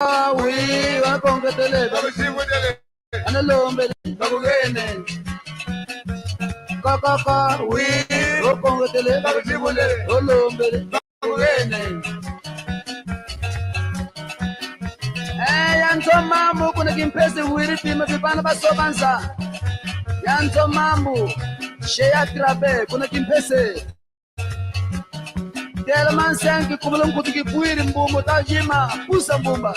Oui, on conga tele, analombe, bagugene. Kaka, oui, on conga tele, olombe, bagugene. Yanto mambo kuna kimpese wiripi mapipana basobanza. Yanto mambo, sheya trabe kuna kimpese. Telman senki kumulum kutuki puiri mbumbo tajima pusa mbumba.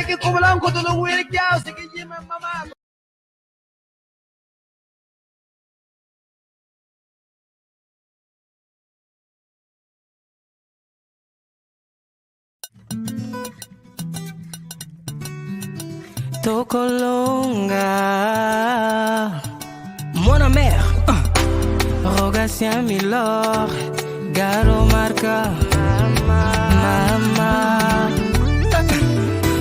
Que kumulang kutulong wirik yaw, sige jima mama. Tokolonga Mona mère Rogatien Milor Garo Marca Mama.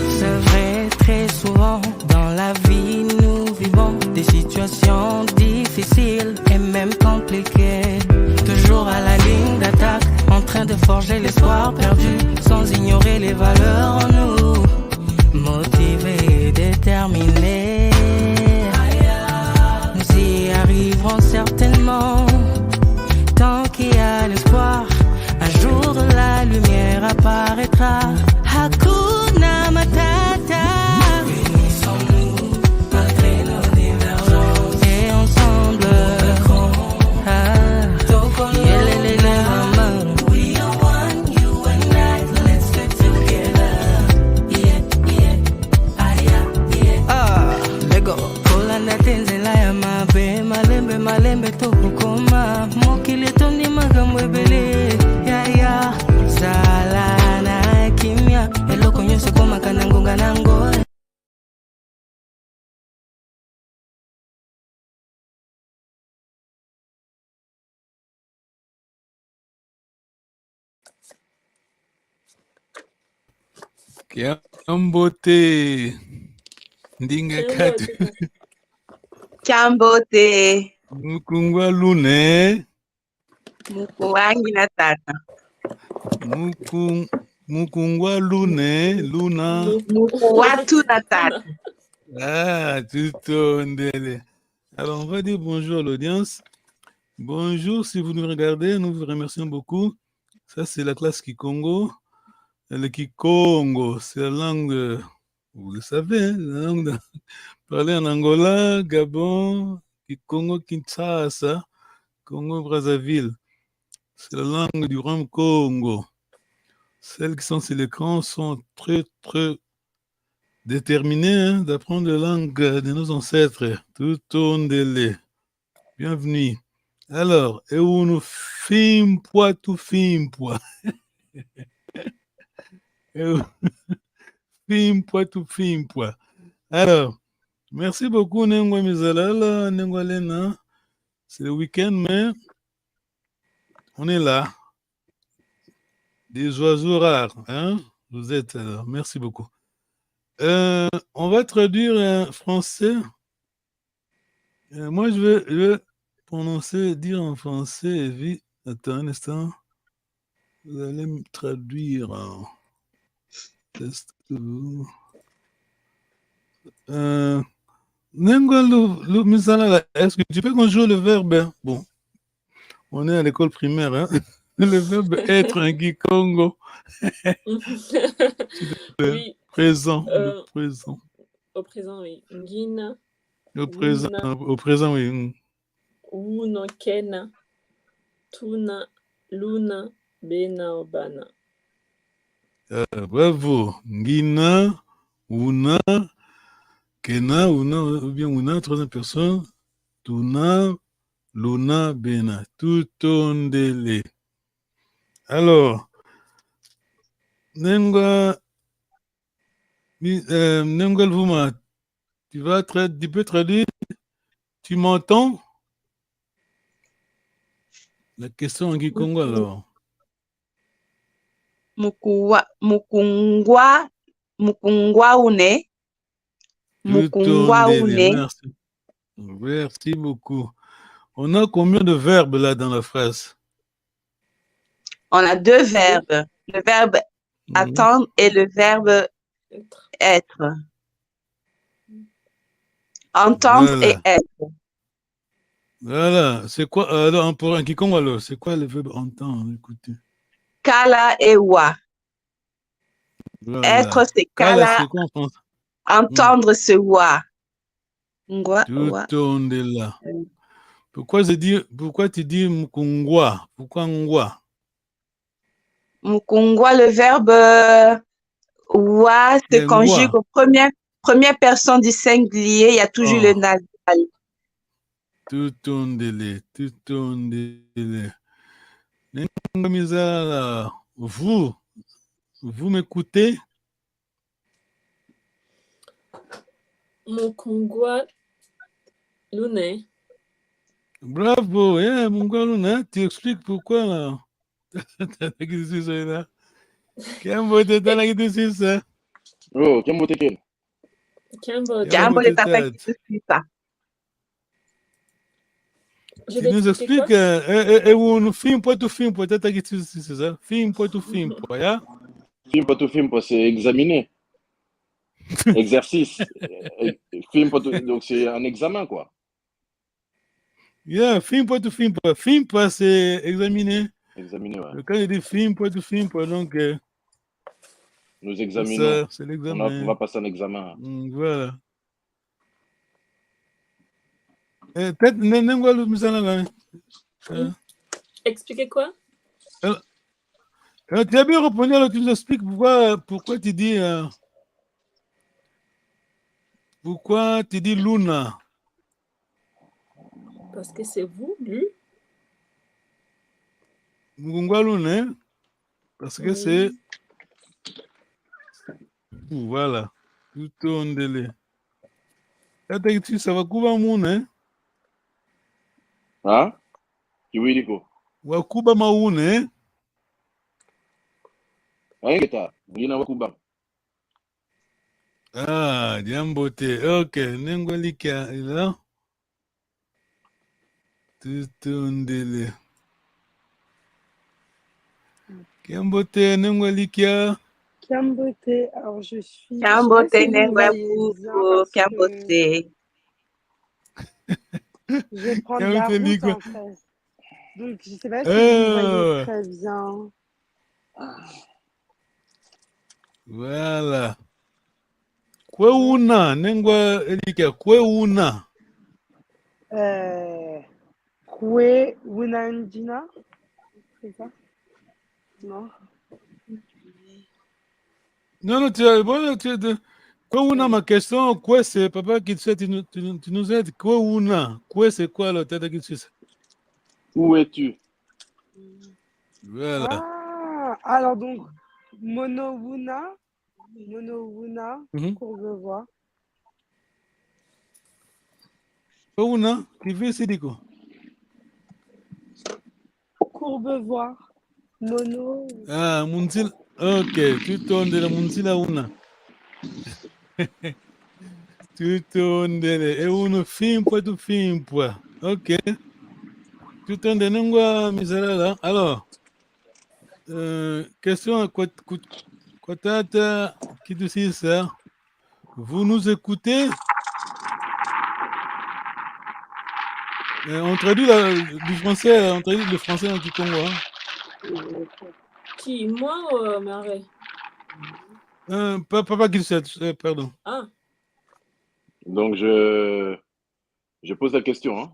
C'est vrai, très souvent dans la vie nous vivons des situations difficiles et même compliquées. Toujours à la ligne d'attaque, en train de forger l'espoir perdu, sans ignorer les valeurs en nous. Motivés et déterminés, nous y arriverons certainement. kamwebele ya ya sala na kimya eloko nyonso komaka na ngonga nango. Kiambote ndinga katu Chambote mukungwa lune mukuwangi na tata mukungwa lune luna mukuwatu na tata. tout ndele. Alors on va dire bonjour à l'audience. Bonjour si vous nous regardez, nous vous remercions beaucoup. Ça c'est la classe Kikongo. Le Kikongo, c'est la langue, vous le savez, hein, la langue parlée en Angola, Gabon, Kikongo, Kinshasa, Congo, Brazzaville. C'est la langue du Grand Congo. Celles qui sont sur l'écran sont très, très déterminées hein, d'apprendre la langue de nos ancêtres. Tout au délai. Bienvenue. Alors, et où nous filmpois, tout filmpois. Filmpois, tout filmpois. Alors, merci beaucoup, Nengwa Mizalala, Nengwa Lena. C'est le week-end, mais on est là. Des oiseaux rares, hein? Vous êtes alors. Merci beaucoup. On va traduire en français. Moi, je vais prononcer, dire en français, et puis, attends un instant. Vous allez me traduire en test. Est-ce que tu peux conjuguer le verbe? Bon, on est à l'école primaire, hein? Le verbe être un Kikongo. Oui. Présent, le présent. Au présent, oui. Ngina. Au présent, oui. Uno kena. Tuna. Luna. Bena obana. Bravo. Ngina. Una. Kena. Una. Ou bien Una. Troisième personne. Tuna. Luna. Bena. Tout ondele. Alors. Nengwa Lvuma, tu peux traduire? Tu m'entends? La question en Kikongo alors. Mukungwa une. Mukungwa une. Merci beaucoup. On a combien de verbes là dans la phrase? On a deux verbes. Le verbe attendre et le verbe être. Entendre voilà. et être. Voilà. C'est quoi alors pour un Kikongo alors? C'est quoi le verbe entendre? Écoutez. Kala et wa. Voilà. Être c'est Kala. kala. Entendre c'est wa. Tout on est là. Pourquoi tu dis mukungwa? Pourquoi ngwa? Mukungwa, le verbe wa se conjugue aux première personne du singulier. Il y a toujours le nasal. Tout on délai. Vous m'écoutez? Mukungwa Lune. Bravo, Mukungwa Lune. Tu expliques pourquoi là? Kiambote tala kitu sisa. Oh, Kiambote ken. Kiambote tala kitu sisa. Tu nous expliques et on film pas tout film pour tata kitu sisa. Film pas tout film pour ya. Film pas tout film pour c'est examiner. Exercice. Film pas tout, donc c'est un examen quoi. Yeah, film pas tout film pas. Film pas c'est examiner. Examiner, ouais. Quand il dit film pas tout film pas donc. Nous examinons. C'est l'examen. On va passer un examen. Voilà. Peut-être Nengwa Misala. Expliquez quoi? Tu as bien répondu, alors tu nous expliques pourquoi tu dis Luna. Parce que c'est vous, lui. Mugungwalune, parce que c'est... Voilà. Tout ondele. Tata kitu sawa kuba mune. Hein? Kiwiriko. Wakuba maune. Aengeta. Ngina wakuba. Ah, diambote. Ok. Nengwalikia là. Tout ondele. Kiambote nengwalikia. Kiambote, alors je suis. Kiambote Je sais pas si vous me nengwa voyez bien bubu, parce que Kiambote. je vais prendre la Kiambote route liko. en fait. Donc je sais pas si vous me voyez très bien. Voilà. Kweuna, nengwa elika, kweuna. Kwe Wunandina, c'est ça? Non? Non, tu as, bon, kweuna, ma question, quoi c'est, papa qui te tu nous aides, kweuna, quoi c'est quoi le tête qui te Où es-tu? Voilà. Ah, alors donc, Monowuna, Courbevoie. Kweuna, qui fait c'est quoi? Courbevoie. Mono. Ah, Munzil, ok, tu tournes de la Munzila una. Tu tournes de la, et uno fimpo, tu fimpo. Ok. Tu tournes de Nengwa Mizarala. Alors, question à Kotata qui te dit ça. Vous nous écoutez? On traduit du français, on traduit le français en Kikongo. Qui, moi ou Merveille? Papa qui sait, pardon. Ah. Donc je pose la question. Hein.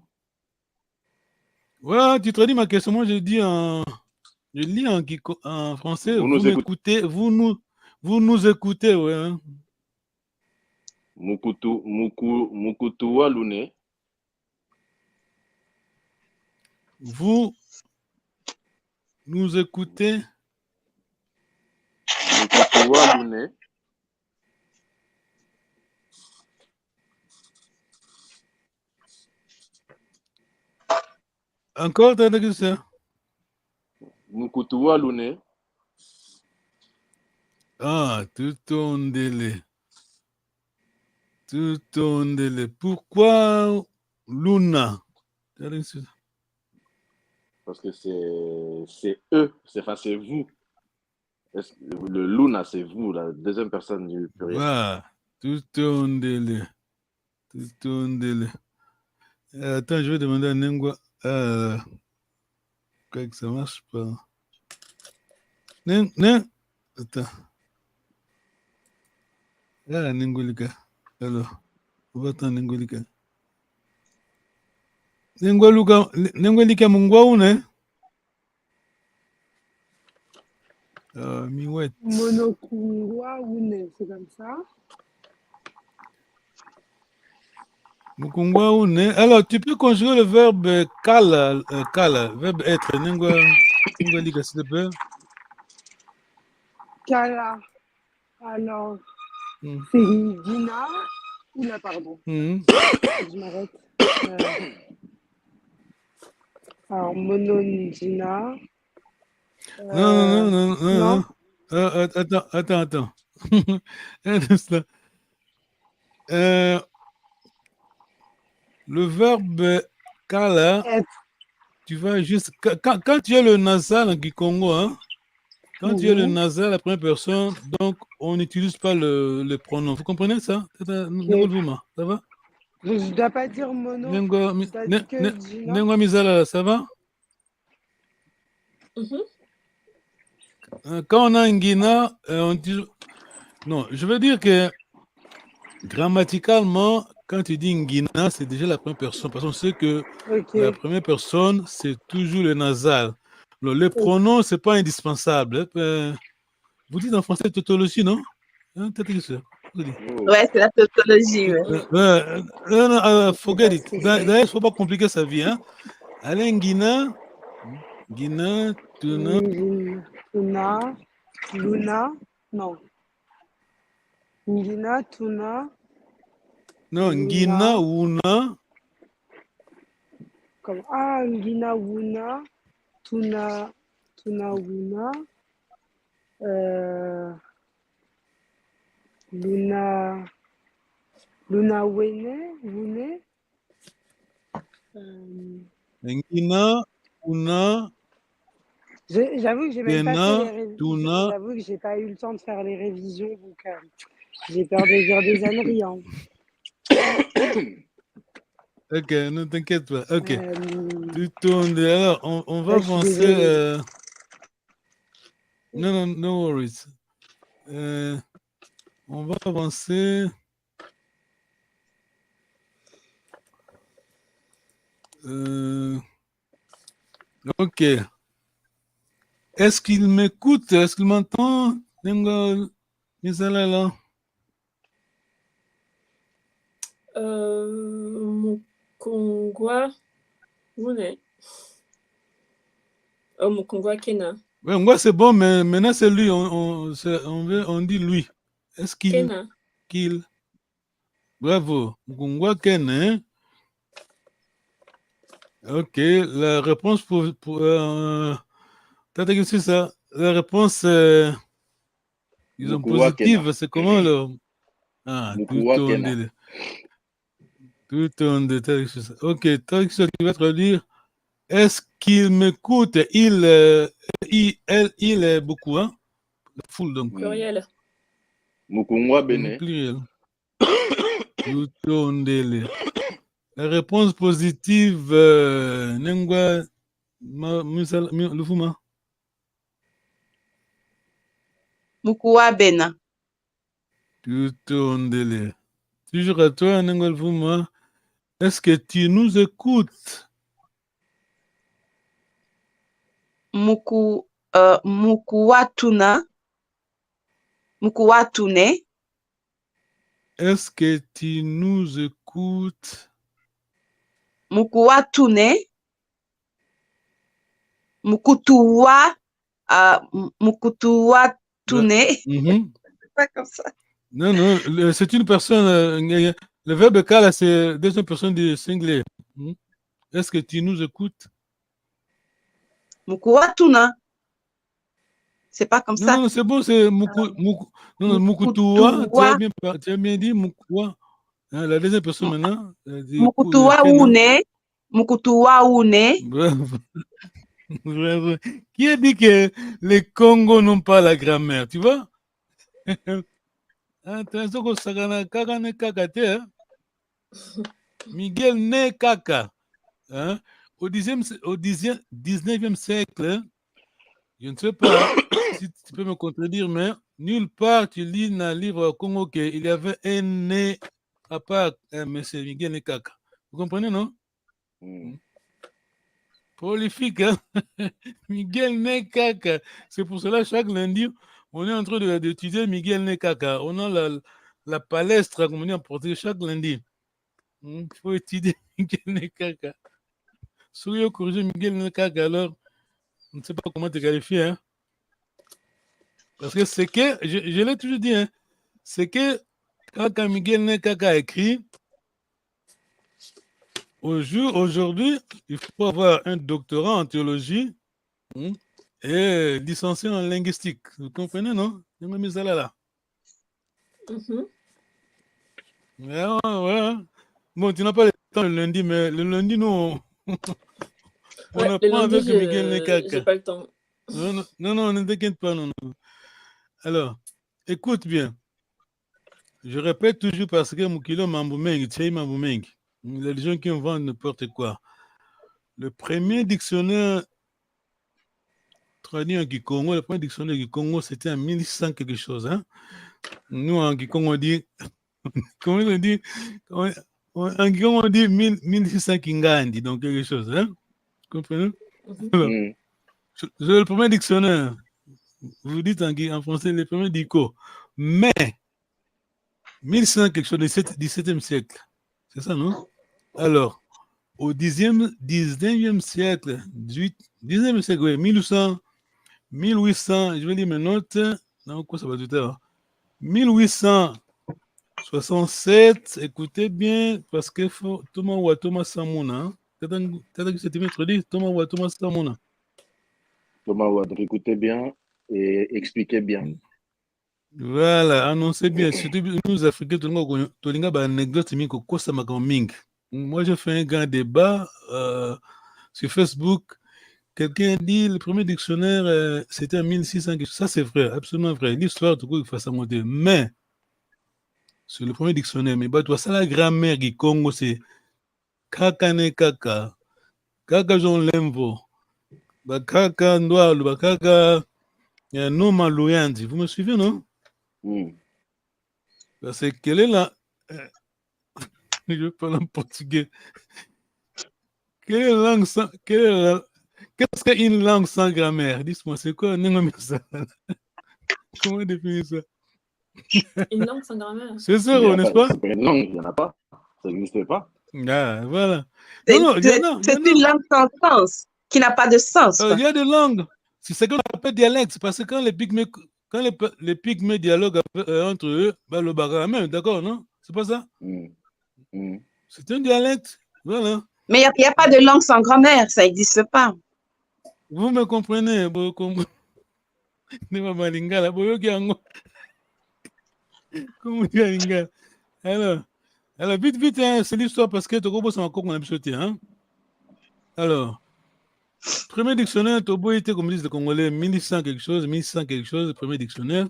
Ouais, tu traduis ma question. Moi, je lis en français. Vous m'écoutez, vous nous écoutez, ouais. Hein. Mukutu walune. Vous nous écoutez. Mukutu walune. Encore, t'as dit ça? Mukutu walune. Ah, tout ton délai. Tout ton délai. Pourquoi Luna? Parce que c'est eux, c'est vous. Le Luna, c'est vous, la deuxième personne du pluriel. Ah, tout ton délai. Tout ton délai. Attends, je vais demander à Nengwa. Que ça marche pas. Attends. Ah, Nengolika. Alors, on va attendre Nengolika. Nengolika Mungwaune. Miwet. Monokungwa Wune, c'est comme ça. Mukungwaune. Alors, tu peux conjuguer le verbe kala, verbe être. Nengolika, s'il te plaît. Kala. Alors, c'est Dina. Oula, pardon. Je m'arrête. Alors, Monondina. Non. Attends. Le verbe kala, tu vas juste. Quand tu as le nasal en Kikongo, hein, quand tu as le nasal, la première personne, donc on n'utilise pas le pronom. Vous comprenez ça? Ça va? Donc, je ne dois pas dire mono. Nengwa Mizala, ça va? Quand on a un Guina, on dit... Non, je veux dire que grammaticalement, quand tu dis Nguina, c'est déjà la première personne. Parce qu'on sait que la première personne, c'est toujours le nasal. Alors, les pronoms, ce n'est pas indispensable. Vous dites en français tautologie, non? Hein, ouais, c'est la tautologie. Non, forget it. D'ailleurs, il ne faut pas compliquer sa vie. Hein? Allez, Nguina, Tuna. Tuna, Luna, non. Ngina, Tuna, Non, Ngina, Wuna. comme Ngina, Wuna, Tuna, Wuna, Luna, Wune, Ngina, Wuna, J'avoue que j'ai même pas fait Kena, les Tuna. J'avoue que j'ai pas eu le temps de faire les révisions, donc j'ai peur de dire des âneries. Hein. Ok, ne t'inquiète pas. Ok. Alors, on va avancer. Non, no worries. On va avancer. Ok. Est-ce qu'il m'écoute? Est-ce qu'il m'entend? Misalala. Mukungwa Wune. Oh, Mukungwa Kena. Ouais, moi, c'est bon, mais maintenant, c'est lui. On dit lui. Est-ce qu'il. Bravo. Mukungwa Ken, hein? Ok. La réponse c'est ça. La réponse disons positive, c'est comment le. Ah, tout tourne. Tout tourne. Ok. Traduction qui va traduire. Est-ce qu'il m'écoute? Il est beaucoup, hein? La foule, donc. Pluriel. Mukungwa Bene. Pluriel. Tout tourne. La réponse positive, Nengwa Lufuma. Mukua Bena. Tout tourne. Toujours à toi, Nengwa Lufuma. Est-ce que tu nous écoutes? Mukuwatuna. Mukuwatune. Est-ce que tu nous écoutes? Mukuwatune. Mukutuwa. Mukutuwatune. C'est pas comme ça. Non, c'est une personne. Le verbe kala, c'est deuxième personne du singulier. Est-ce que tu nous écoutes? Mukuwatuna. C'est pas comme ça. Non, c'est bon, c'est Mukutuwa. Tu as bien dit Mukuwa. Hein, la deuxième personne maintenant. Mukutuwa Une. Mukutuwa Une. Bravo. Bravo. Qui a dit que les Congos n'ont pas la grammaire, tu vois? Miguel né Kaka. Hein? Au 19e siècle, je ne sais pas si tu peux me contredire, mais nulle part tu lis dans le livre Congo qu'il y avait un né à part M. Miguel né Kaka. Vous comprenez, non? Prolifique, hein? Miguel né Kaka. C'est pour cela, chaque lundi, on est en train d'étudier Miguel né Kaka. On a la palestre, comme on dit en portugais, chaque lundi. Il faut étudier Miguel né Kaka. Si vous corrigez Miguel né Kaka, alors, on ne sait pas comment te qualifier, hein? Parce que c'est que, je l'ai toujours dit, hein, c'est que quand Miguel né Kaka a écrit, aujourd'hui, il faut avoir un doctorat en théologie et licencié en linguistique. Vous comprenez, non? Je me mets ça là. Ouais. Bon, tu n'as pas le temps le lundi, mais le lundi, nous, on apprend avec Miguel né Kaka. J'ai pas le temps. Non, ne t'inquiète pas, non. Alors, écoute bien. Je répète toujours parce que Mukilo Mamboumengi, Tchei Mamboumengi. Il y a des gens qui inventent n'importe quoi. Le premier dictionnaire traduit en Kikongo, le premier dictionnaire du Congo, c'était en 1600 quelque chose. Hein? Nous, en Kikongo, on dit... Comment on dit? En Kikongo, on dit 1600 Kingandi, donc quelque chose. Hein? Vous comprenez? Alors, le premier dictionnaire, vous dites en français, le premier dico. Mais, 1600 quelque chose, 17e siècle. C'est ça, non? Alors, au 19e siècle, 19e siècle, oui, 1800, 1800, je vais lire mes notes. Non, quoi ça va tout à l'heure. 1867, écoutez bien, parce que faut Thomas ou Thomas Samuna. Peut-être que c'était maître dit Thomas ou Thomas Samuna. Thomas Wad, écoutez bien et expliquez bien. Voilà, annoncez bien. Surtout nous, Africains, tout le monde a une anecdote, moi, j'ai fait un grand débat sur Facebook. Quelqu'un dit le premier dictionnaire, c'était en 1600. Ça, c'est vrai, absolument vrai. L'histoire, tout coup, il faut ça monter. Mais, sur le premier dictionnaire, mais bah, toi, ça, la grammaire du Congo, c'est kakane kaka, kaka jon lemvo, bah, kaka ndwalu, bah, kaka noma loyandi. Vous me suivez, non? Parce que quelle est la. Je parle en portugais. Quelle est la langue sans. Qu'est-ce qu'une langue sans grammaire? Dis-moi, c'est quoi? Comment définir ça? Une langue sans grammaire. C'est ça, n'est-ce pas? C'est pas une langue, il n'y en a pas. Ça n'existe pas. Ah, voilà. C'est une langue sans sens, qui n'a pas de sens. Il y a des langues. C'est ce qu'on appelle dialecte. Parce que quand les pygmées dialoguent entre eux, bah, le bagarre, d'accord, non? C'est pas ça? C'est un dialecte. Voilà. Mais il n'y a pas de langue sans grammaire, ça n'existe pas. Vous me comprenez? Alors, vite, hein, c'est l'histoire parce que Togo, c'est encore qu'on a sauté. Hein? Alors, premier dictionnaire, Togo était, comme disent les Congolais, 1600 quelque chose, premier dictionnaire.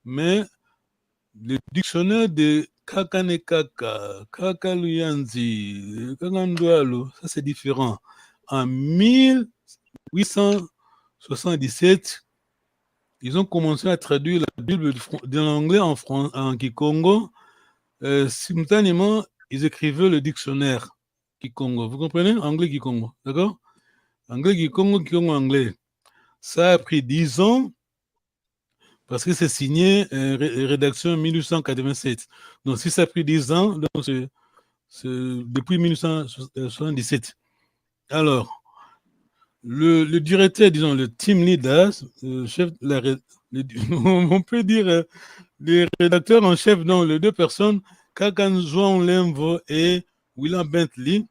Mais le dictionnaire de Kakanekaka, Kakaluyanzi, Kakandoualo, ça c'est différent. En 1877, ils ont commencé à traduire la Bible de l'anglais en Kikongo. Simultanément, ils écrivaient le dictionnaire Kikongo. Vous comprenez? Anglais Kikongo, d'accord? Anglais Kikongo, Kikongo anglais. Ça a pris 10 ans parce que c'est signé rédaction 1887. Donc, si ça a pris 10 ans, donc c'est depuis 1977. Alors, le directeur, disons, le team leader, chef, on peut dire les rédacteurs en chef, donc les deux personnes, Kakan Zouan Lemvo et William Bentley.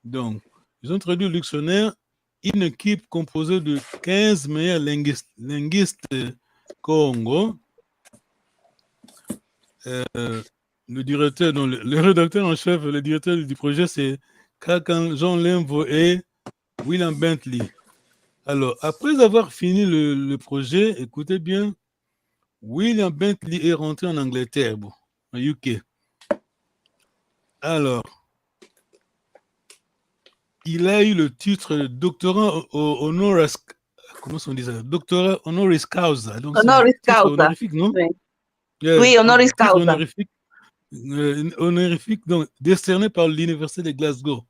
Donc, ils ont traduit le dictionnaire, une équipe composée de 15 meilleurs linguistes Congo. Le directeur, donc le rédacteur en chef, le directeur du projet, c'est Kakan Zouan Lemvo et William Bentley. Alors, après avoir fini le projet, écoutez bien, William Bentley est rentré en Angleterre, en UK. Alors, il a eu le titre de doctorat honoris, comment on dit ça? Doctorat honoris causa. Donc, honoris causa. Honorifique, non? Oui, oui, honoris causa. Honorifique, donc, décerné par l'Université de Glasgow.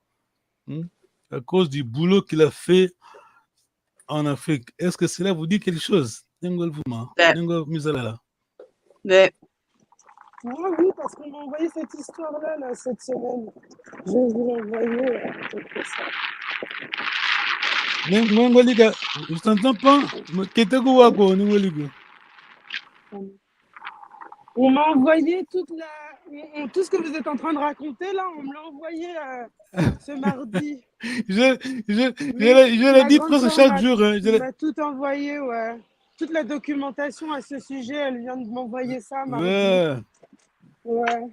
À cause du boulot qu'il a fait en Afrique. Est-ce que cela vous dit quelque chose? Oui, parce qu'on m'a envoyé cette histoire-là là, cette semaine. Je vais vous l'envoyer. Je t'entends pas. On m'a envoyé tout ce que vous êtes en train de raconter là, on me l'a envoyé ce mardi. Je l'ai dit presque chaque jour. Elle m'a tout envoyé, ouais. Toute la documentation à ce sujet, elle vient de m'envoyer ça mardi. Ouais.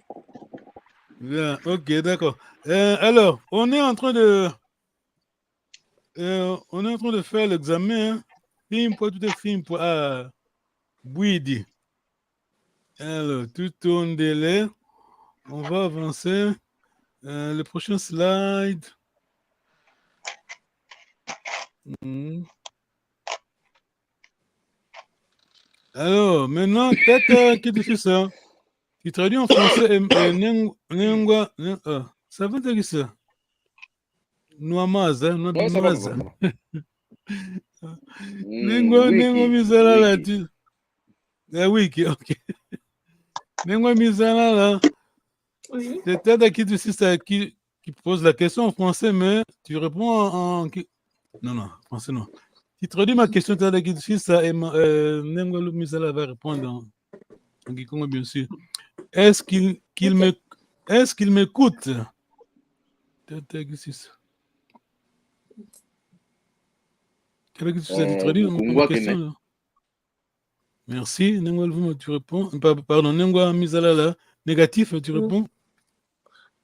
Bien, ok, d'accord. Alors, on est en train de faire l'examen. Film pour tout est film pour Bouidi. Alors, tout tourne délai. On va avancer. Le prochain slide. Alors, maintenant, peut-être qui dit ça? Qui traduit en français Nengwa. Ça veut dire ça? Nouamaz, Nouamaz. Nengwa Mizala là. Oui, ok. Nengwa Mizala là. C'est peut-être qui dit ça qui pose la question en français, mais tu réponds en. Non, français non. Tu traduis ma question, tu as dit ça, et Nengolo Misala va répondre en Kikongo, bien sûr. Est-ce qu'il m'écoute? Mukungwa Kene. Merci. Nengolo, tu réponds. Pardon, Nengolo Misala, là. Négatif, tu réponds?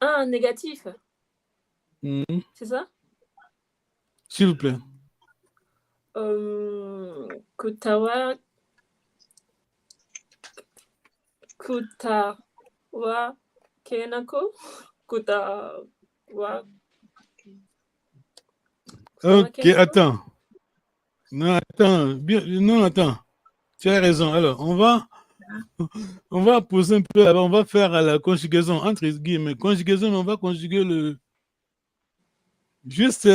Ah, négatif. C'est ça? S'il vous plaît. Kutawa Kenako. Kutawa. Ok, attends. Non, attends. Tu as raison. Alors, on va poser un peu, on va faire la conjugaison, entre guillemets. Conjugaison, mais on va conjuguer le... Juste,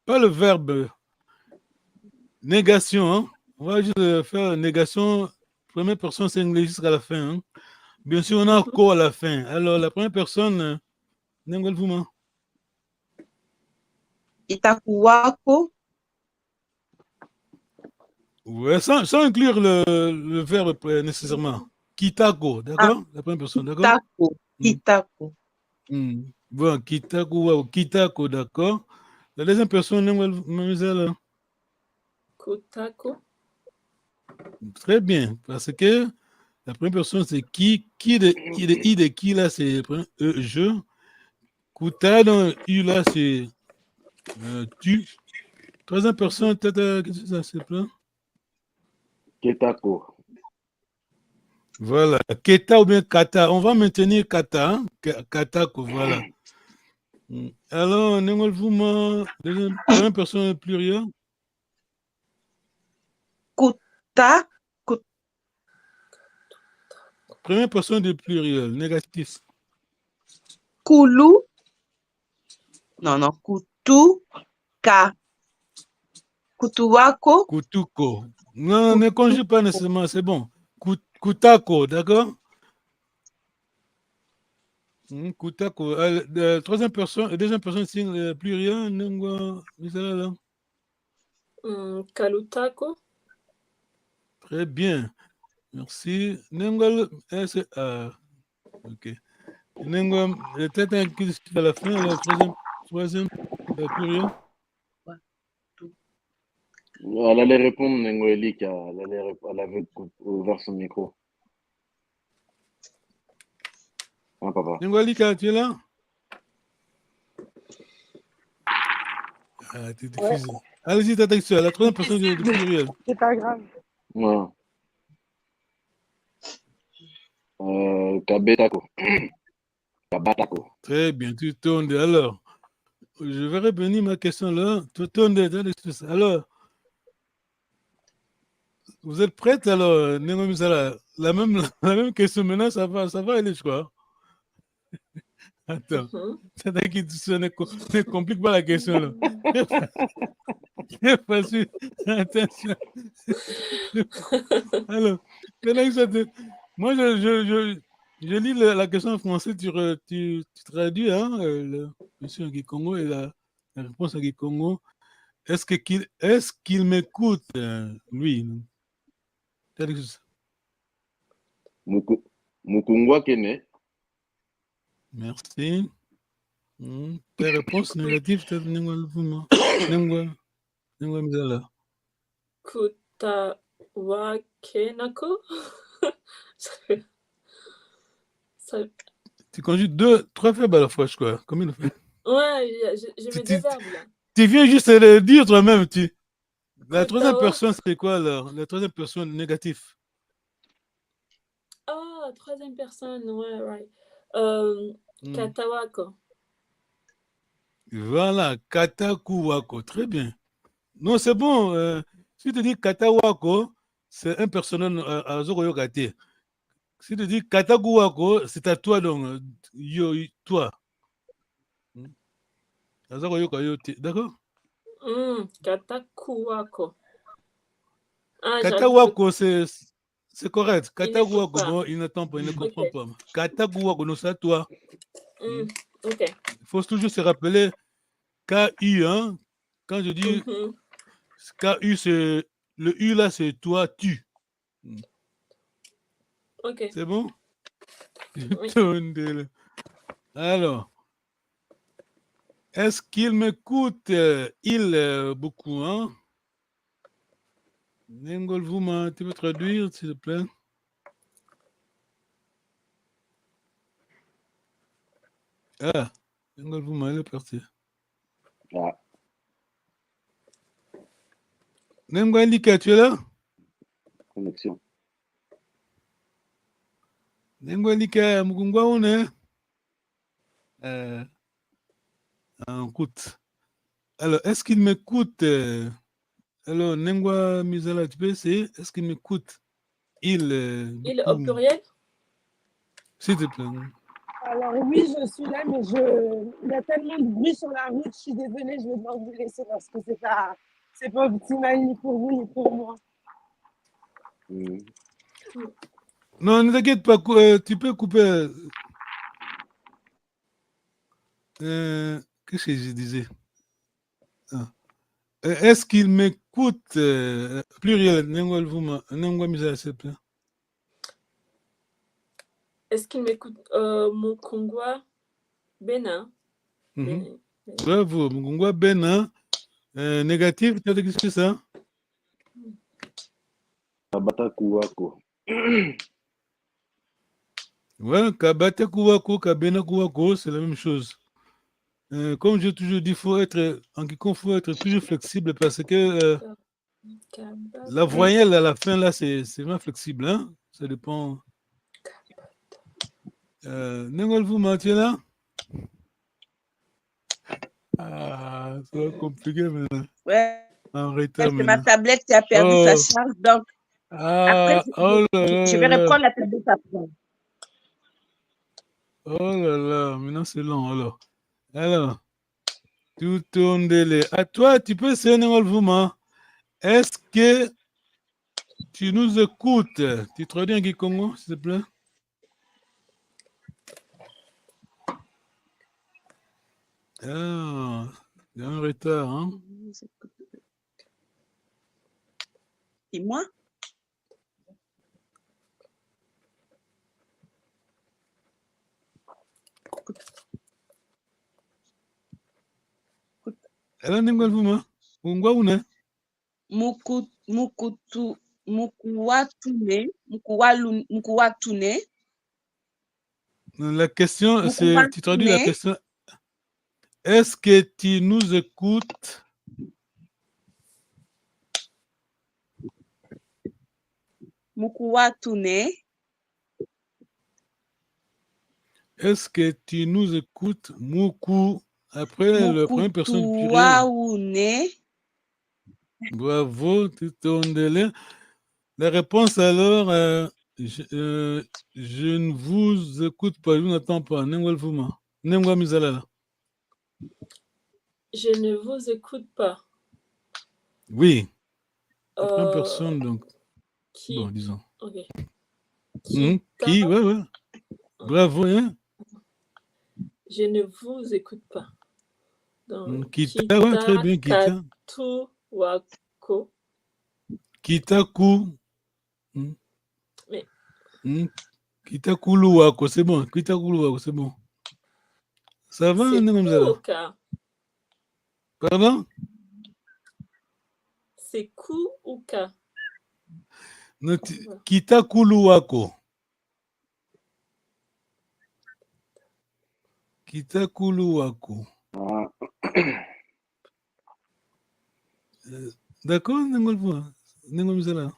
pas le verbe négation. Hein. On va juste faire négation, première personne singulier jusqu'à la fin. Hein. Bien sûr, on a ko à la fin. Alors, la première personne, Nengol Vuma. Itakuwako. Ouais, sans inclure le verbe nécessairement. Kitako, d'accord? La première personne, d'accord? Kitako. Bon, Kitako, d'accord. La deuxième personne, mademoiselle. Kutako. Très bien, parce que la première personne, c'est qui de qui là, c'est je. Kuta, donc, U là, c'est tu. Troisième personne, qu'est-ce que ça s'appelle? Ketako. Voilà, Keta ou bien Kata. On va maintenir Kata. Hein? Katako, voilà. Alors, Nengol Vuma, première personne pluriel. Kuta. Première personne de pluriel, négatif. Kulu. Non, Kutu. Ka. Kutuwako. Kutuko. Non, ne conjugue pas nécessairement, c'est bon. Kutako, d'accord? Kutako. Troisième personne, deuxième personne signe pluriel, Kalutako. Très bien. Merci. Nengol, ok. Nengol, peut-être un qui à la fin, la troisième pluriel. Elle allait répondre, Nengoeli, elle avait ouvert son micro. Hein, papa? Nengoelika, tu es là? Ah, t'es diffusé. Ouais. Allez-y, ta texture, la troisième personne du pluriel. C'est pas grave. Ouais. Kabetako. Kabatako. Très bien, tu tournes. Alors, je vais revenir ma question là. Tu tournes. Alors, vous êtes prête alors, Nengo Misala? La même question maintenant, ça va aller, je crois. Attends, ne complique pas la question là. C'est facile. Attention. Alors, moi je lis la question en français, tu traduis, hein, le monsieur Kikongo et la réponse à Kikongo. Est-ce qu'il m'écoute, lui? Mukungwa Kene. Merci. Ta réponse négative, tu as Misala. Kutawa Kenako. Tu conjugues 3 verbes à la fois, je crois. Combien de fois? Ouais, je mets deux verbes là. Tu viens juste de le dire toi-même. La troisième personne, c'est quoi alors? La troisième personne négative. Ah, troisième personne, ouais, right. Katawako. Voilà, Katakuwako. Très bien. Non, c'est bon. Si tu dis Katawako, c'est un personnel à Zoroyokate. Si tu dis Katakuwako, c'est à toi donc. Toi. D'accord? Katakuwako. Katawako, c'est correct. Katakuwako, bon, il n'attend pas, il ne comprend pas. Katakuwako, non, c'est à toi. Ok. Il faut toujours se rappeler KU, hein, quand je dis KU, c'est le U là, c'est toi, tu. Ok. C'est bon? Oui. Alors, est-ce qu'il m'écoute? Il beaucoup, hein? Nengol Vouma, tu peux traduire, s'il te plaît? Ah, Nengol Vouma, il est parti. Ah, Nengol Lika, tu es là? connexion. Nengol Lika, Mugungwa, on est? En route. Alors, est-ce qu'il m'écoute? Alors, Nengwa Mizala, tu peux essayer? Est-ce qu'il m'écoute? Il au pluriel? S'il te plaît. Alors oui, je suis là, mais il y a tellement de bruit sur la route, je suis désolée, je vais devoir vous laisser parce que c'est pas optimal ni pour vous ni pour moi. Non, ne t'inquiète pas, tu peux couper. Qu'est-ce que je disais? Est-ce qu'il m'écoute? Pluriel, Nengwa Mizala, s'il te plaît. Est-ce qu'il m'écoute? Mukungwa Bena. Bravo, Mukungwa Bena. Négatif, tu as dit que c'est ça? Kabata Kuwako. Ouais, Kabata Kuwako, Kabena Kuwako, c'est la même chose. Comme j'ai toujours dit, faut être toujours flexible parce que la voyelle à la fin, là, c'est vraiment flexible. Hein? Ça dépend. Nengol Vouma, tu es là? Ah, ça va compliqué maintenant. Ouais. En retard C'est maintenant. ma tablette qui a perdu sa charge, donc après, je vais reprendre la tablette après. Oh là là, maintenant c'est long alors. Alors, tout tourne délai. À toi, tu peux essayer Nengol Vouma. Est-ce que tu nous écoutes? Tu traduis en Kikongo, s'il te plaît? Ah, il y a un retard, hein? Et moi? Elle a Nengol Vouma? Ungwa une? Mukuwatune. La question, c'est, tu traduis la question. Est-ce que tu nous écoutes? Mukuwatune. Est-ce que tu nous écoutes? Muku. Après, la première personne plurielle. Bravo, tu tournes délai. La réponse alors, je ne vous écoute pas, je n'entends pas. Nengol Vouma. Nengwa Mizala. Je ne vous écoute pas. Oui. La première personne, donc. Qui? Bon, disons. Ok. Qui? Ouais. Bravo, hein? Je ne vous écoute pas. Donc, Kita, ouais, très bien, Kita. Katuwako. Kitaku. Mais. Kitakuluwako, c'est bon. Kitakuluwako, c'est bon. Ça va, Mizala? Pardon? C'est ku ou ka? Kitakuluwako. Kitakuluwako. D'accord, Nengol Mizala?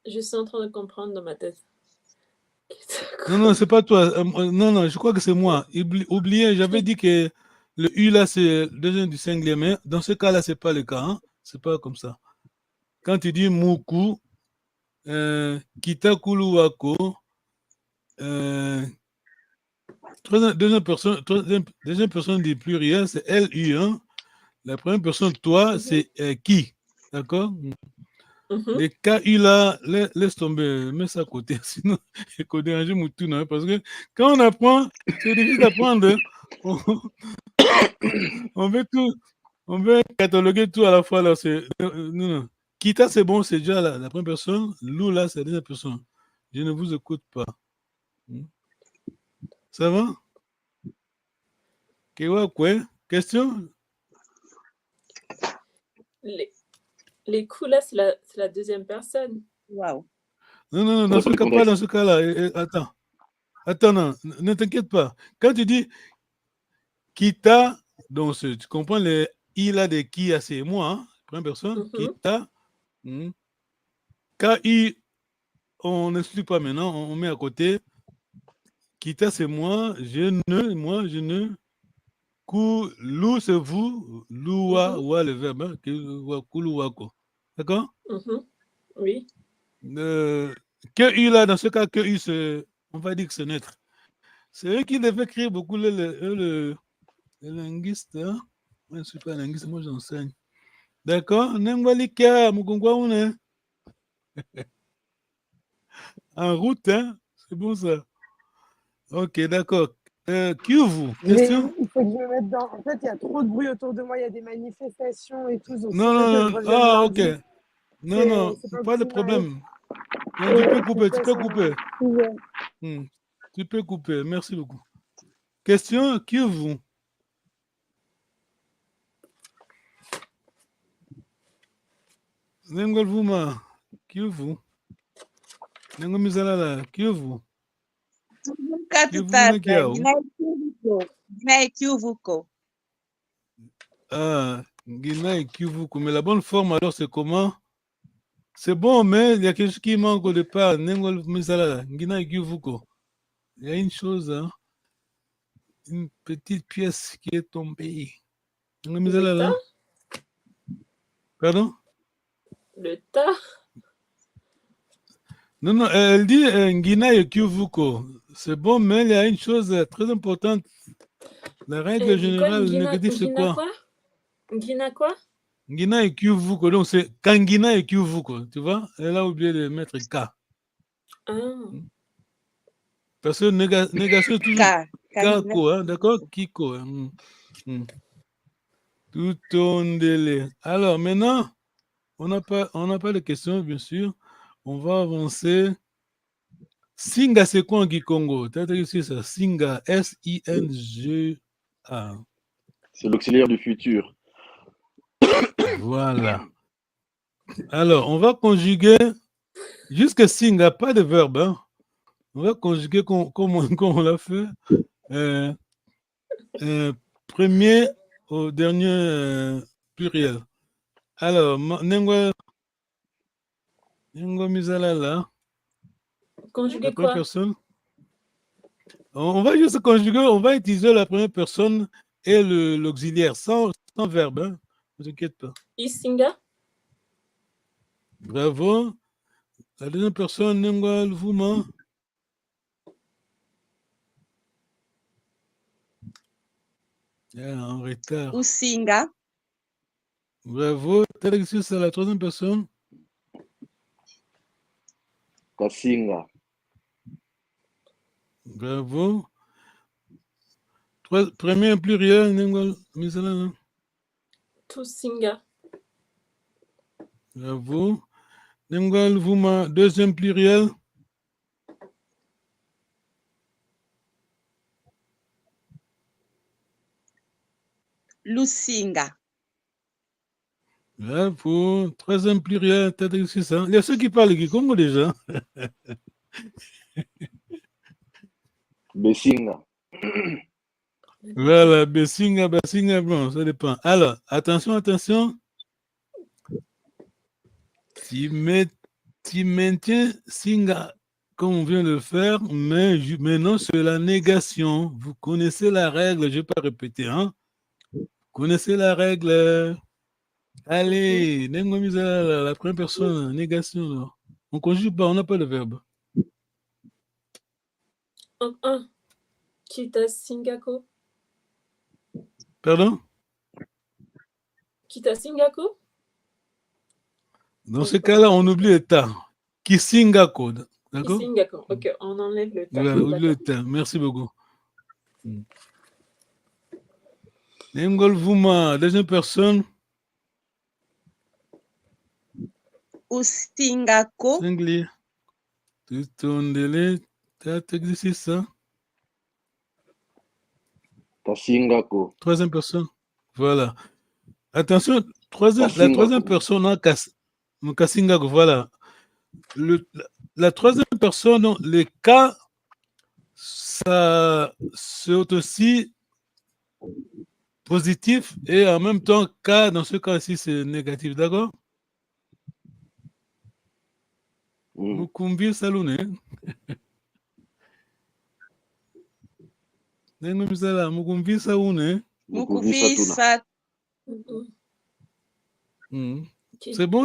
Je suis en train de comprendre dans ma tête. Non, c'est pas toi. Non, je crois que c'est moi. Oubliez, j'avais dit que le U là, c'est le deuxième du singulier, mais dans ce cas-là, c'est pas le cas. Hein? C'est pas comme ça. Quand tu dis Muku, Kitakuluwako, deuxième personne du pluriel, c'est LU. Hein? La première personne, toi, c'est qui. D'accord? Les KU là, laisse tomber, mets ça à côté, sinon il faut déranger Moutou, parce que quand on apprend, c'est difficile d'apprendre. On veut On veut cataloguer tout à la fois. Là, non. Kita, c'est bon, c'est déjà la première personne. Lou, là, c'est la deuxième personne. Je ne vous écoute pas. Ça va? Kewa, quoi? Question? Les coups, là, c'est la deuxième personne. Wow. Non, dans ce cas, pas dans ce cas-là. Attends, non, ne t'inquiète pas. Quand tu dis Kita, donc tu comprends les il a des qui, a c'est moi, hein, première personne, Kita. K-I, on n'explique pas maintenant, on met à côté. Kita, c'est moi, je ne. Kou, lou, c'est vous. Loua, wa, le verbe, hein, kuluwako. D'accord? Oui. Que U, là, dans ce cas, que U, on va dire que c'est neutre. C'est eux qui devaient écrire beaucoup le linguiste. Hein? Moi, je ne suis pas linguiste, moi j'enseigne. D'accord? Nengwalikia, Mukungwa, on est en route, hein? C'est bon ça. Ok, d'accord. Kivu, question? Il faut que je me mette dans. En fait, il y a trop de bruit autour de moi, il y a des manifestations et tout. Donc, Non. Ah, ok. Non, pas de problème. Non, tu peux couper. Tu peux couper, merci beaucoup. Question, Kivu. Nengolvuma, Kivu. Nengomizalala, Kivu. Guinée Kivuko. Ah, Guinée Kivuko. Mais la bonne forme, alors, c'est comment? C'est bon, mais il y a quelque chose qui manque au départ. Guinée Kivuko. Il y a une chose, hein? Une petite pièce qui est tombée. Le tas? Pardon? Le tas? Non, elle dit Guinée Kivuko. C'est bon, mais il y a une chose très importante. La règle générale négative, c'est quoi? Guinée quoi? Guinée Kivuko. Donc, c'est Kangina et Kivuko. Tu vois? Elle a oublié de mettre K. Parce que négation est toujours Kako, hein, d'accord? Kiko. Tout ton délai. Alors, maintenant, on n'a pas de questions, bien sûr. On va avancer. Singa, c'est quoi en Kikongo? Tu as dit ça? Singa, S-I-N-G-A. C'est l'auxiliaire du futur. Voilà. Alors, on va conjuguer jusque Singa, pas de verbe. Hein. On va conjuguer comme on l'a fait. Premier au dernier pluriel. Alors, Nengo Mizalala. Conjuguer quoi? Personne. On va juste conjuguer, on va utiliser la première personne et l'auxiliaire sans verbe. Hein. Ne t'inquiète pas. Isinga. Bravo. La deuxième personne, Nengo Alvuma. En retard. Usinga. Bravo. Alexis, c'est la troisième personne. Kasinga. Bravo. Premier pluriel, Nengo Mizalala. Tusinga. Bravo. Nengo Alvuma, deuxième pluriel. Lusinga. Bravo. Troisième pluriel, c'est ça. Il y a ceux qui parlent qui Congo déjà. Bessinga. Voilà, Bessinga, bon, ça dépend. Alors, attention. Tu maintiens Singa comme on vient de le faire, mais maintenant c'est la négation. Vous connaissez la règle, je ne vais pas répéter. Hein? Vous connaissez la règle. Allez, la première personne, négation. Là. On ne conjugue pas, on n'a pas de verbe. Kita Singako. Pardon? Kita Singako? Dans ce cas-là, on oublie le tas. Kisingako. D'accord? Kisingako. Ok, on enlève le tas. Voilà, oublie le tas. Merci beaucoup. Nengol Vuma, deuxième personne. Usingako. Singulier. Tutondele. T'as exercice ça? Kasingako. Troisième personne. Voilà. Attention, la Kasingako. troisième personne, hein, Kasingako, voilà. La troisième personne, les cas, ça c'est aussi positif et en même temps, cas, dans ce cas-ci, c'est négatif, d'accord? Mukumbi Salune. Mukumbi Salune. Mukumbi Sa. C'est bon,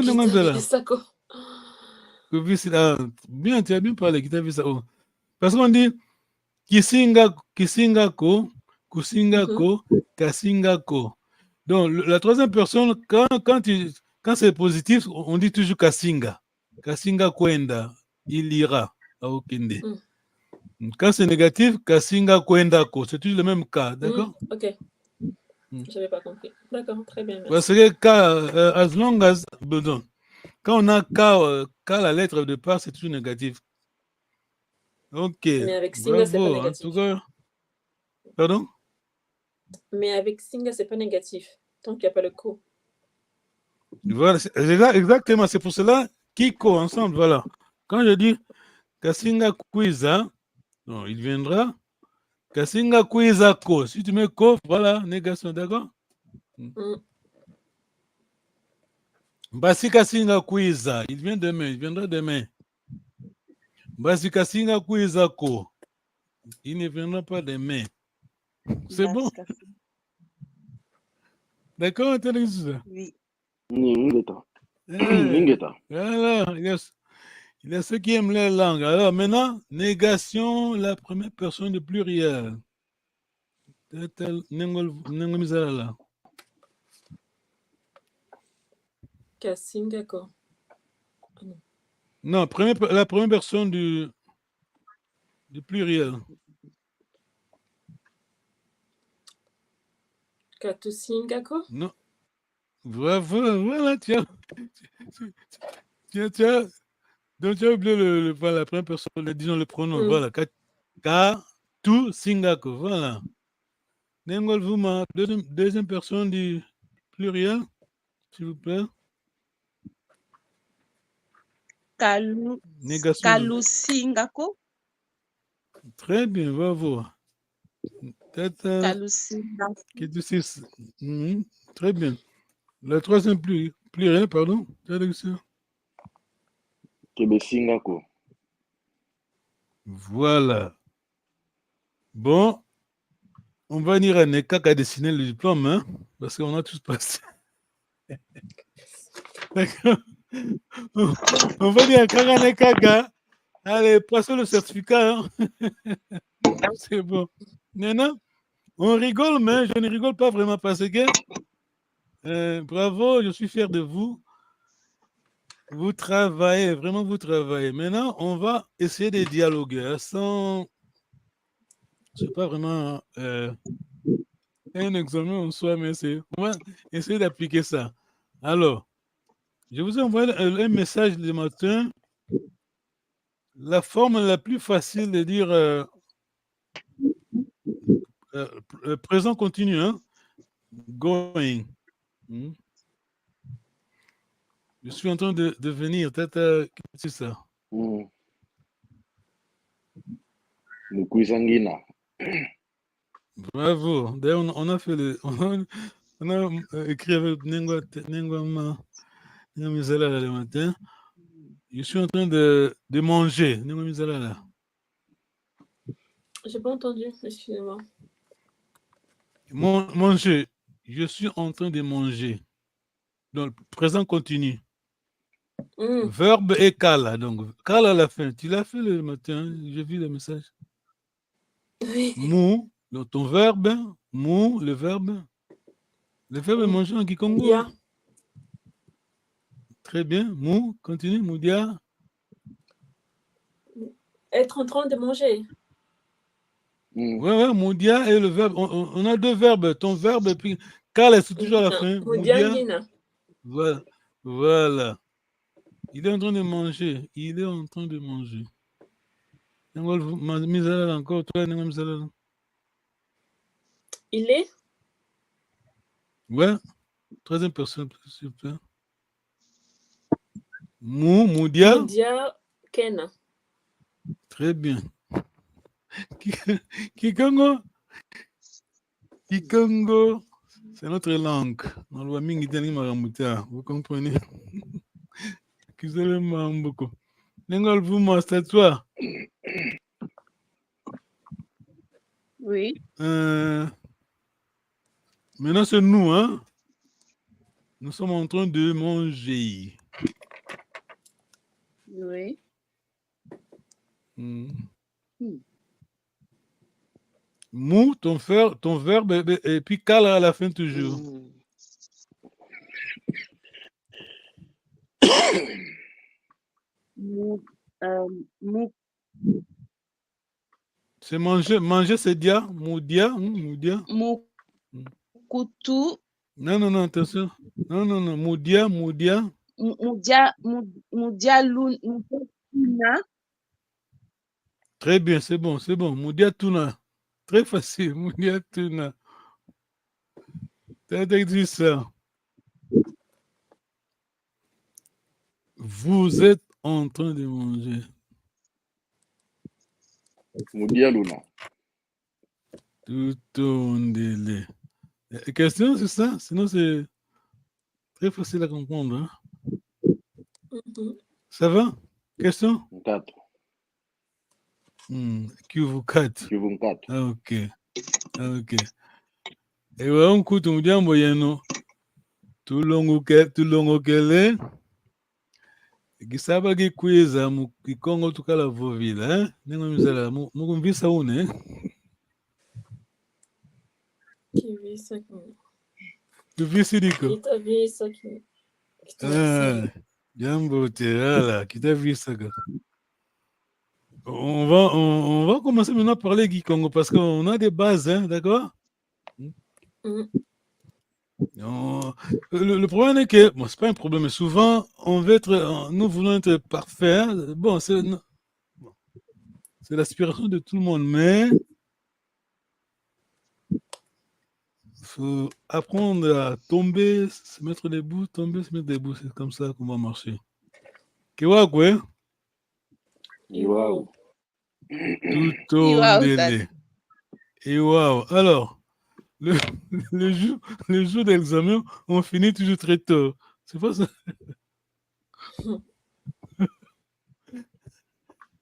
bien, tu as bien parlé, parce qu'on dit Kisingako, Kusingako, Kasingako. Donc, la troisième personne, quand c'est positif, on dit toujours Kasinga. Kasinga Kwenda, il ira à Okinde. Quand c'est négatif, Kasinga Kwendako, c'est toujours le même cas, d'accord? Ok. Je n'avais pas compris. D'accord, très bien. Merci. Parce que as long as, quand on a K, la lettre de part, c'est toujours négatif. Ok. Mais avec Singa, c'est pas bravo, négatif. en tout cas. Pardon? Mais avec Singa, c'est pas négatif, tant qu'il n'y a pas le ko. Voilà, exactement, c'est pour cela Kiko ensemble, voilà. Quand je dis Kasinga Kwiza, non, il viendra. Kasinga Kwiza Ko. Si tu mets Ko, voilà, négation, d'accord? Basi Kasinga Kwiza, il vient demain, il viendra demain. Basi Kasinga Kwiza Ko. Il ne viendra pas demain. C'est bon? D'accord, oui. Alors, il y a ceux qui aiment les langues. Alors maintenant, négation, la première personne de pluriel. Kasingako. Non, la première personne du pluriel. Katusingako? Non. Voilà, tiens. Donc tu as oublié la première personne, disons le pronom. Voilà. Katusingako. Voilà. Nengol Vuma, deuxième personne du pluriel, s'il vous plaît. Kalusingako. Très bien, bravo. Kalusingako. Très bien. Le troisième pluriel, pardon. Kebesingako. Voilà. Bon, on va venir à Nekak à dessiner le diplôme, hein, parce qu'on a tous passé. D'accord. On va dire à Karanekaga. Allez, passez le certificat. Hein. C'est bon. Maintenant, on rigole, mais je ne rigole pas vraiment parce que bravo, je suis fier de vous. Vous travaillez, vraiment vous travaillez. Maintenant, on va essayer de dialoguer sans... C'est pas vraiment un examen en soi, mais on va essayer d'appliquer ça. Alors, je vous ai envoyé un message le matin. La forme la plus facile de dire présent continu, hein? Going. Je suis en train de venir. C'est ça. Mukuizangina. Bravo. D'ailleurs, on a fait on a écrit avec Nengwama Mizala le matin. Je suis en train de manger. Nengwama Mizala là. J'ai pas entendu, excusez-moi. Manger. Je suis en train de manger. Donc, présent continu. Verbe et kala. Donc, kala à la fin. Tu l'as fait le matin. J'ai vu le message. Oui. Mou. Donc, ton verbe. Mou, le verbe. Le verbe est manger en Kikongo. Yeah. Très bien. Mou, continue. Moudia. Être en train de manger. Ouais, Moudia et le verbe. On a deux verbes. Ton verbe et puis Kala, c'est toujours à la fin. Moudia. Voilà. Voilà. Il est en train de manger. Il est en train de manger. Encore, toi, il est? Ouais. Troisième personne, super. Moudia. Moudia Kena. Très bien. Kikongo. Kikongo. C'est notre langue. Vous comprenez? Beaucoup. Vous, c'est toi. Oui. Maintenant, c'est nous, hein? Nous sommes en train de manger. Oui. Mou, ton verbe, et puis Kala à la fin toujours. C'est manger. Manger, c'est dia. Moudia. Moudia. Moukoutou. Non, attention. Non. Moudia. Moudia Luna. Très bien, c'est bon. Moudia Tuna. Très facile. Moudia Tuna. T'as dit ça. Vous êtes en train de manger. Moudia Luna. Tout ton délai. Question, c'est ça? Sinon, c'est très facile à comprendre. Hein? Ça va? Question? 4. Kivu 4. Kivu 4. Ah, ok. Et on coûte un bien moyen. Tout long kele. Gisaba gikwiza mu Kikongo tukala vovila. Hein? Nengo mizala mukumvisa une. Kivisiriko. Jambo terala, kitavisaka. On va commencer maintenant à parler Kikongo parce qu'on a des bases, hein, d'accord? Le problème est que, bon, c'est pas un problème, mais souvent, nous voulons être parfaits. Hein? Bon, c'est l'aspiration de tout le monde, mais il faut apprendre à tomber, se mettre debout, tomber, se mettre debout. C'est comme ça qu'on va marcher. Kiwa quoi? Iwaou. Tout au délai. Iwaou. Alors, le jour d'examen, on finit toujours très tôt. C'est pas ça?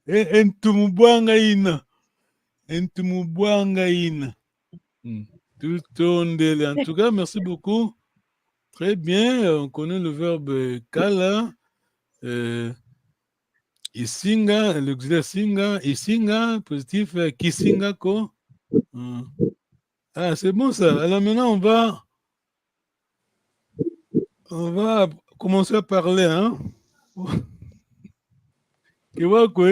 Entumubwangaina. Tout au délai. En tout cas, merci beaucoup. Très bien. On connaît le verbe kala. Isinga, l'auxiliaire singa, isinga, positif, kisinga ko. Ah, c'est bon ça. Alors maintenant, on va commencer à parler, hein. Iwaou quoi?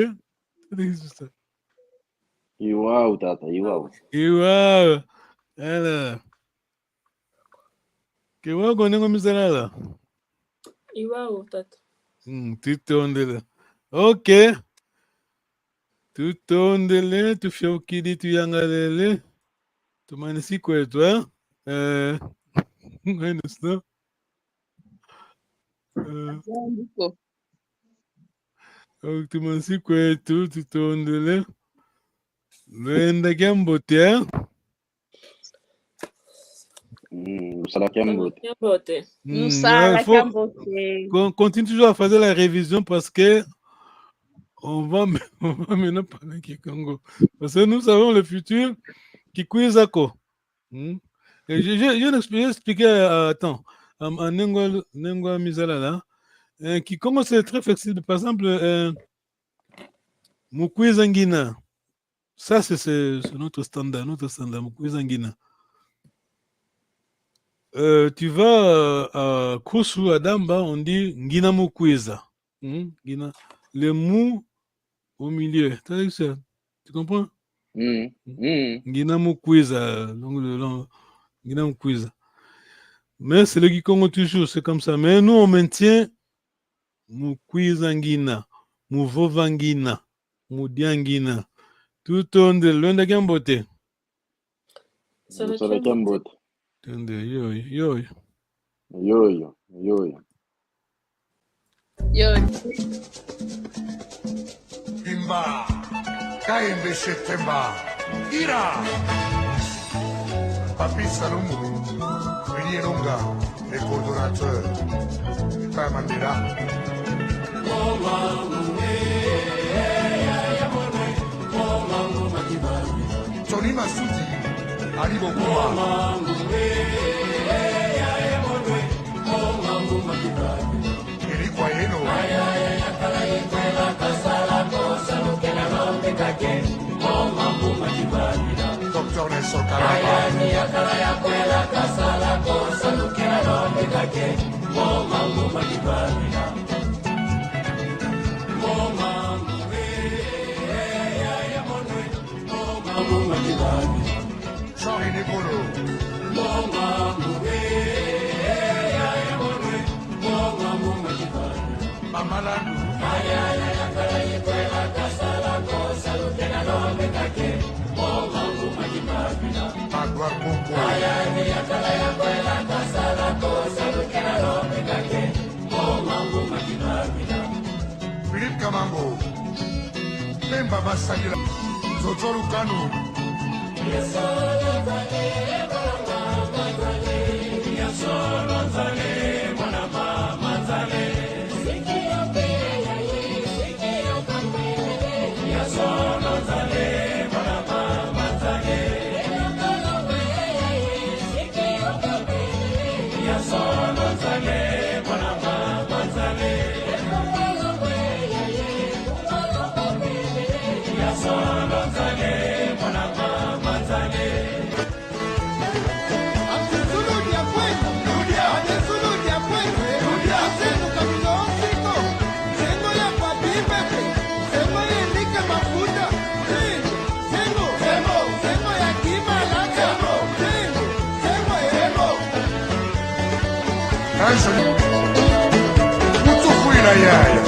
Iwaou, tata, Iwaou. Iwaou. Alors. Iwaou, on est comme ça là. Iwaou, tata. Tout on est là. Ok. Tout on est là. Tu fais au kidi, tu yangalele. Tu manisi quoi, toi? Un instant. Tu manisi quoi, tout on est là. L'enda gambote. Continue toujours à faire la révision parce que on va maintenant parler Kikongo. Parce que nous savons le futur Kikwizako. Je vais expliquer attends, en Nengwa Mizala là. Kikongo c'est très flexible. Par exemple, Mukwizangina. Ça, c'est notre standard, Mukwizangina. Tu vas à Kusu, à Damba, on dit Ngina Mukwiza. Le mou au milieu. Tu comprends? Ngina Mukwiza. Ngina Mukwiza. Mais c'est le Kikongo toujours, c'est comme ça. Mais nous, on maintient Mukwiza Ngina, Muvova Ngina, Mudiangina. Tout on de l'onde Gambote. Sala Gambote. Yo. Timba, Kaimbe Shetemba, Ira, Papi Salomou, Villiers-Longa, les coordonnateurs, Père Mandela. Tony Massoudi, Ali Bokuma. Eric Wayeno. Dr. Nelson Kalaba. Sorry, Nicolo. Mamalandu. Magwar Boko. Philippe Kamango. Pemba Masagila. Zozoru Kanu. Muito fui na Yaya.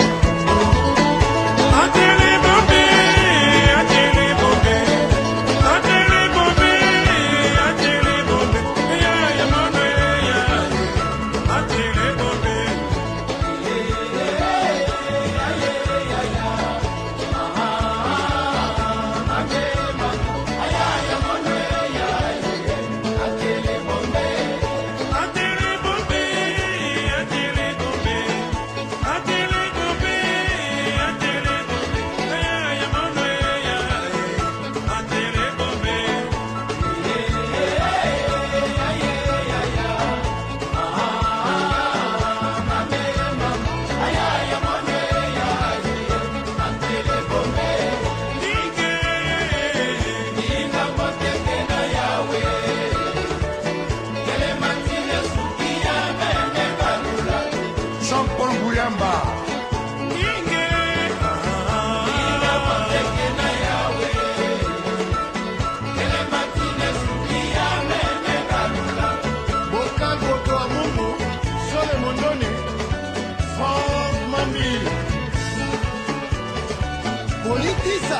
Politiza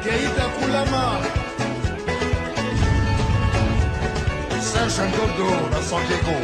Keita Kulama Serge Ngodo na San Diego.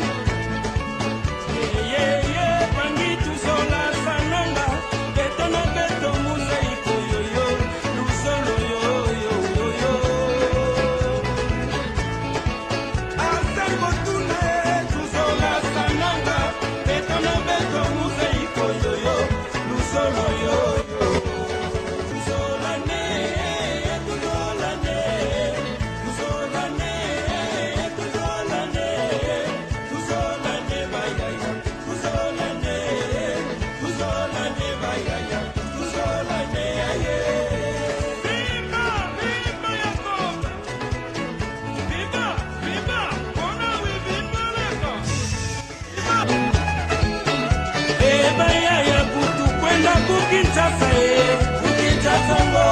Sasa